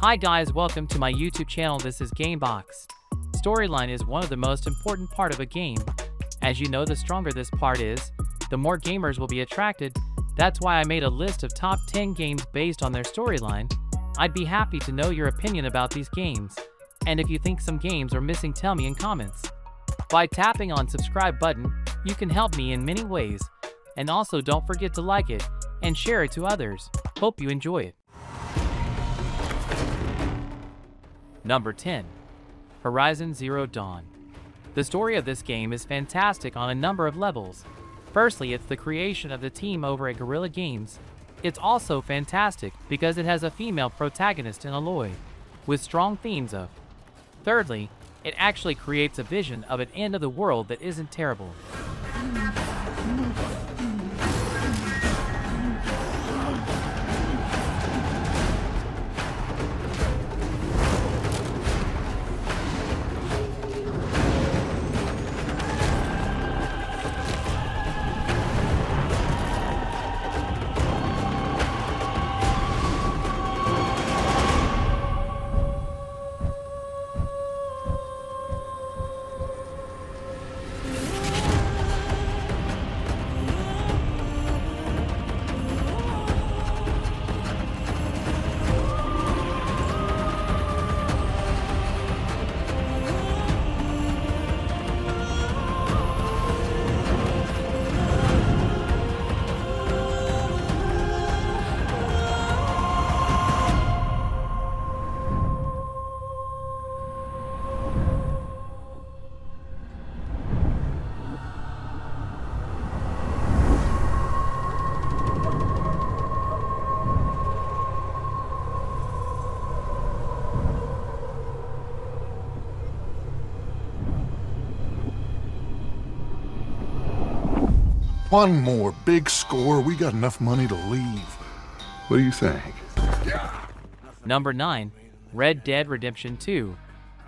Hi guys, welcome to my YouTube channel. This is Gamebox. Storyline is one of the most important part of a game. As you know, the stronger this part is, the more gamers will be attracted. That's why I made a list of top 10 games based on their storyline. I'd be happy to know your opinion about these games. And if you think some games are missing, tell me in comments. By tapping on subscribe button, you can help me in many ways. And also don't forget to like it and share it to others. Hope you enjoy it. Number 10. Horizon Zero Dawn. The story of this game is fantastic on a number of levels. Firstly, it's the creation of the team over at Guerrilla Games. It's also fantastic because it has a female protagonist in Aloy, with strong themes of. Thirdly, it actually creates a vision of an end of the world that isn't terrible. One more big score, we got enough money to leave. What do you think? Number 9. Red Dead Redemption 2.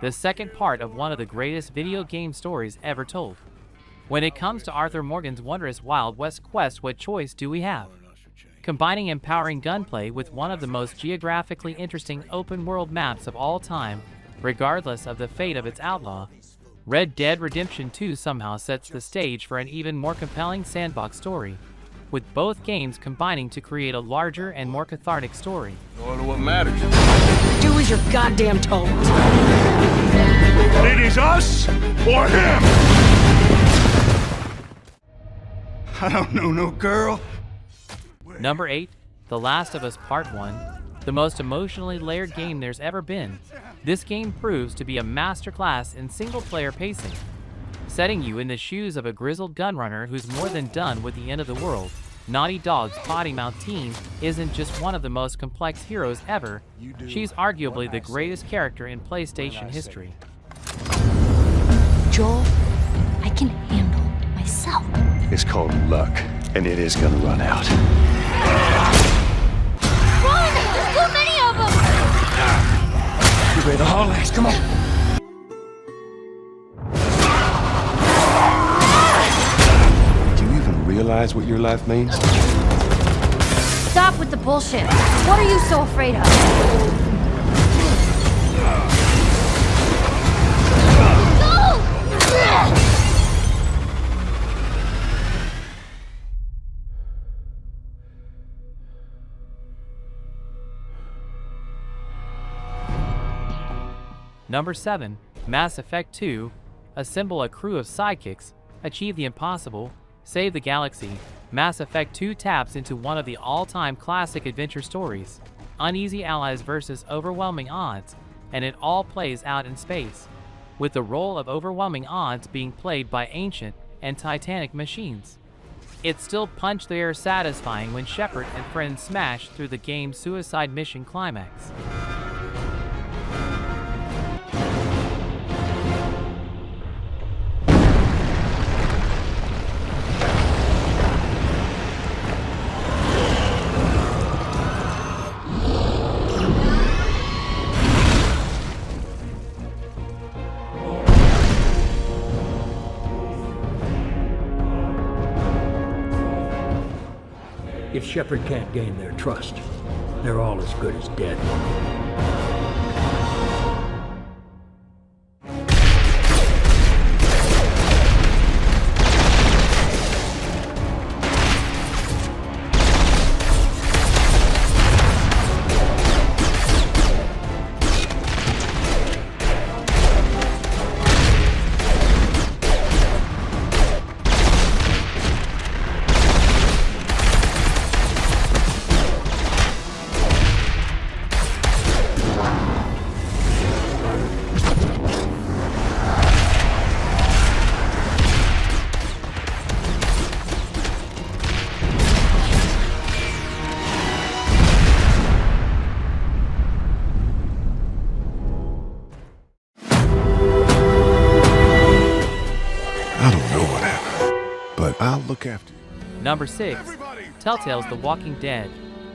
The second part of one of the greatest video game stories ever told. When it comes to Arthur Morgan's wondrous Wild West quest, what choice do we have? Combining empowering gunplay with one of the most geographically interesting open-world maps of all time, regardless of the fate of its outlaw, Red Dead Redemption 2 somehow sets the stage for an even more compelling sandbox story, with both games combining to create a larger and more cathartic story. Going to what matters. Do as you're goddamn told. It is us or him! I don't know no girl. Number 8. The Last of Us Part 1. The most emotionally layered game there's ever been. This game proves to be a masterclass in single-player pacing, setting you in the shoes of a grizzled gunrunner who's more than done with the end of the world. Naughty Dog's Potty Mouth Teen isn't just one of the most complex heroes ever, she's arguably the greatest character in PlayStation history. Joel, I can handle myself. It's called luck, and it is gonna run out. Run! There's too many of them! You ready to haul ass? Come on! Do you even realize what your life means? Stop with the bullshit. What are you so afraid of? Go! Number 7. Mass Effect 2. Assemble a crew of sidekicks, achieve the impossible, save the galaxy. Mass Effect 2 taps into one of the all-time classic adventure stories. Uneasy allies versus overwhelming odds, and it all plays out in space, with the role of overwhelming odds being played by ancient and titanic machines. It's still punch-the-air satisfying when Shepard and friends smash through the game's suicide mission climax. If Shepard can't gain their trust, they're all as good as dead. Number 6. Telltale's The Walking Dead.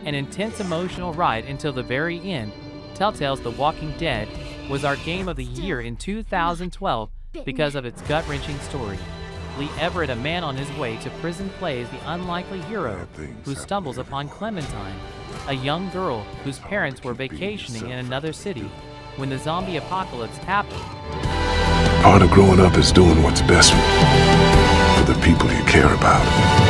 An intense emotional ride until the very end, Telltale's The Walking Dead was our game of the year in 2012 because of its gut-wrenching story. Lee Everett, a man on his way to prison, plays the unlikely hero who stumbles upon Clementine, a young girl whose parents were vacationing in another city when the zombie apocalypse happened. Part of growing up is doing what's best for the people you care about.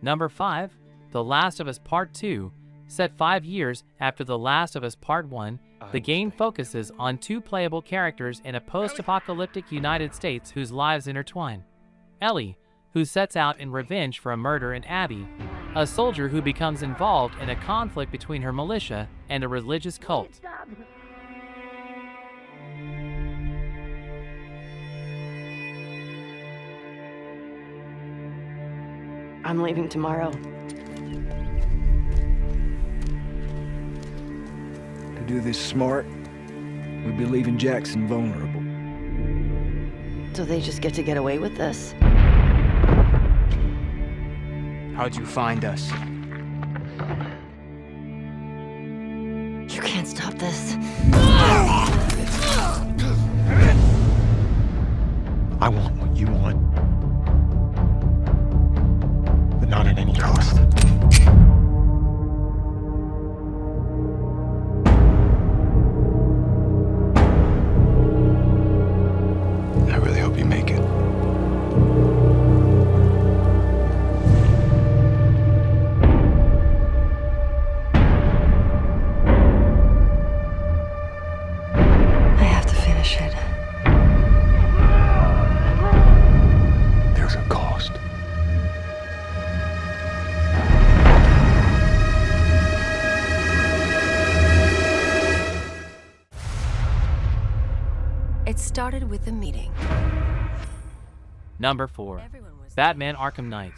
Number 5. The Last of Us Part 2. Set 5 years after The Last of Us Part 1, the game focuses on 2 playable characters in a post-apocalyptic United States whose lives intertwine. Ellie, who sets out in revenge for a murder, and Abby, a soldier who becomes involved in a conflict between her militia and a religious cult. I'm leaving tomorrow. To do this smart, we'd be leaving Jackson vulnerable. So they just get to get away with this? How'd you find us? You can't stop this. I want what you want, but not at any cost. I really hope you make it. I have to finish it. There's a cost. It started with a meeting. Number 4. Batman Arkham Knight.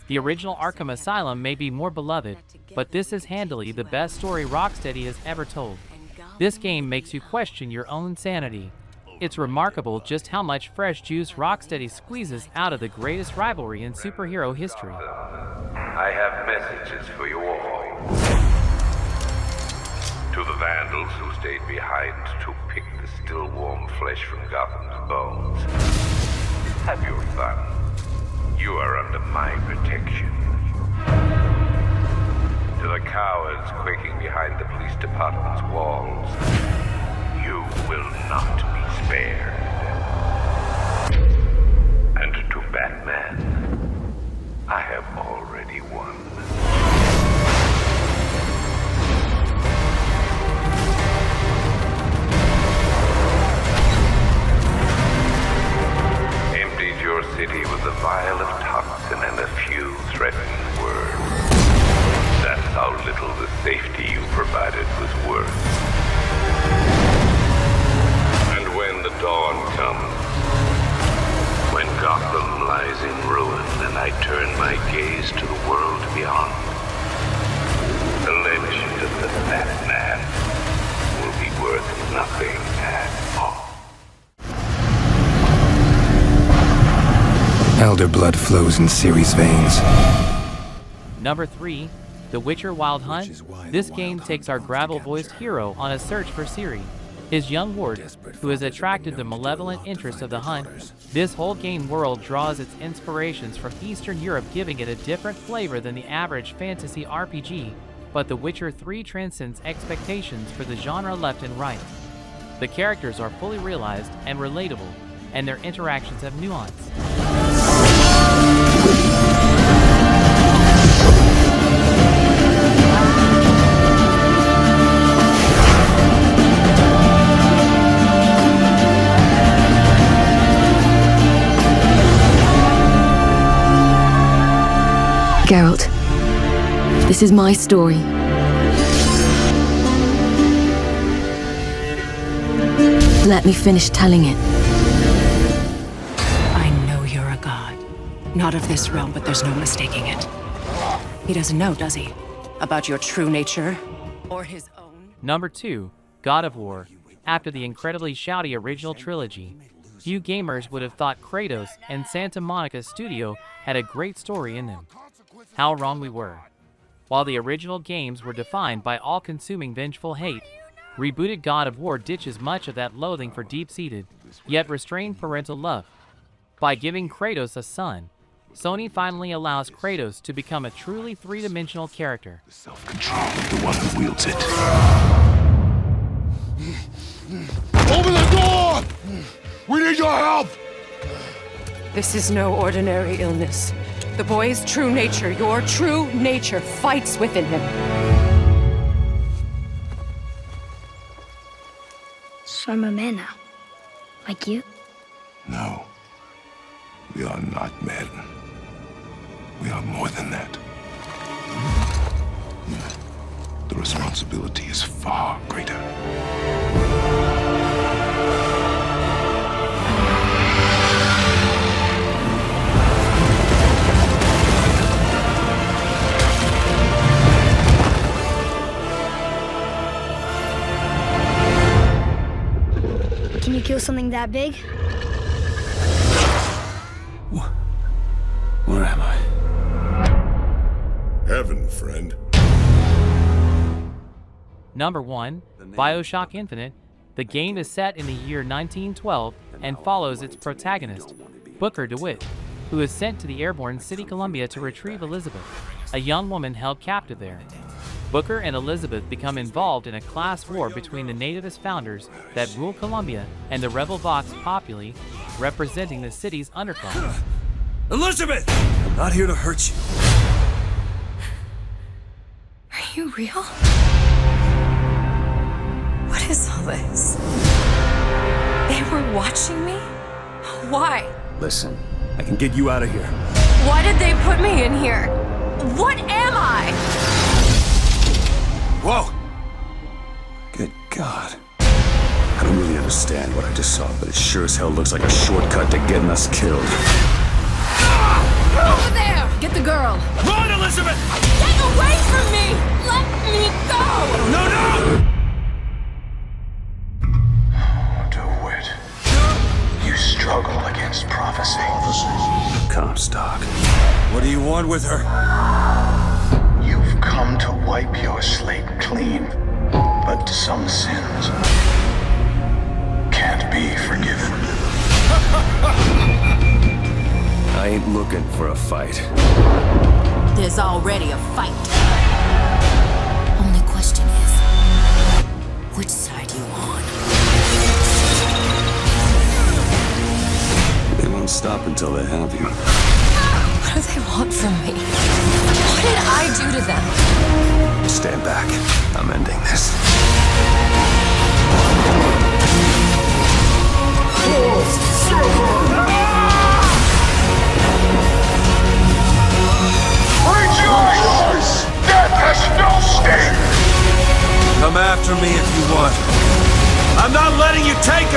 The original Arkham Asylum may be more beloved, but this is handily the best story Rocksteady has ever told. This game makes you question your own sanity. It's remarkable just how much fresh juice Rocksteady squeezes out of the greatest rivalry in superhero history. I have messages for you all. To the vandals who stayed behind to pick the still warm flesh from Gotham's bones. Have your fun. You are under my protection. To the cowards quaking behind the police department's walls, you will not be spared. And to Batman, I have already won. Emptied your city with a vial of toxin and a few threatening words. That's how little the safety you provided was worth. And when the dawn comes, when Gotham lies in ruin and I turn my gaze to the world beyond, the legend of the Batman will be worth nothing at all. Elder blood flows in Ciri's veins. Number 3. The Witcher Wild Hunt. This game takes our gravel-voiced hero on a search for Ciri, his young ward, who has attracted the malevolent interest of the hunt. This whole game world draws its inspirations from Eastern Europe, giving it a different flavor than the average fantasy RPG, but The Witcher 3 transcends expectations for the genre left and right. The characters are fully realized and relatable, and their interactions have nuance. Geralt, this is my story. Let me finish telling it. I know you're a god. Not of this realm, but there's no mistaking it. He doesn't know, does he? about your true nature or his own? Number 2, God of War. After the incredibly shouty original trilogy, few gamers would have thought Kratos and Santa Monica Studio had a great story in them. How wrong we were. While the original games were defined by all-consuming vengeful hate, rebooted God of War ditches much of that loathing for deep-seated, yet restrained parental love. By giving Kratos a son, Sony finally allows Kratos to become a truly three-dimensional character. Self-control, the one who wields it. Open the door! We need your help! This is no ordinary illness. The boy's true nature, your true nature, fights within him. So I'm a man now. Like you? No. We are not men. We are more than that. The responsibility is far greater. Can you kill something that big? Where am I? Heaven, friend. Number 1, BioShock Infinite. The game is set in the year 1912 and follows its protagonist, Booker DeWitt, who is sent to the airborne city Columbia to retrieve Elizabeth, a young woman held captive there. Booker and Elizabeth become involved in a class war between the nativist founders that rule Columbia and the rebel Vox Populi, representing the city's underclass. Elizabeth! I'm not here to hurt you. Are you real? What is all this? They were watching me? Why? Listen, I can get you out of here. Why did they put me in here? What am I? Whoa! Good God. I don't really understand what I just saw, but it sure as hell looks like a shortcut to getting us killed. Over there! Get the girl! Run, Elizabeth! Get away from me! Let me go! No, no! DeWitt, you struggle against prophecy. Comstock. What do you want with her? You've come to wipe your slate clean, but some sins can't be forgiven. I ain't looking for a fight. There's already a fight. Only question is, which side you on? They won't stop until they have you. What do they want from me? What did I do to them? Stand back. I'm ending this. Rejoice! Death has no sting! Come after me if you want. I'm not letting you take